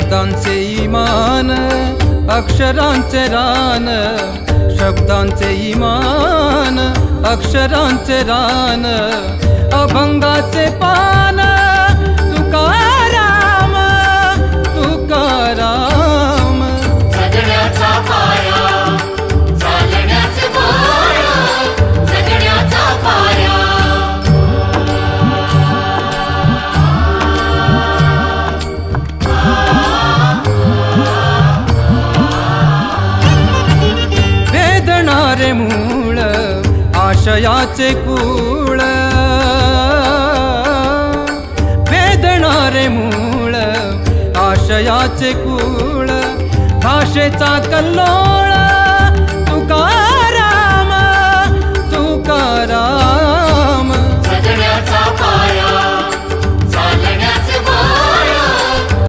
शब्दांचे इमान अक्षरांचे रान, शब्दांचे इमान अक्षरांचे रान, अभंगाचे पान तुकाराम तुकाराम. जगण्याचा पाया चालण्याचे पाया, जगण्याचा पाया. वेदणारे मूळ आशयाचे कूळ, वेदणारे मूळ आशयाचे कूळ, भाषेचा कल्लोळ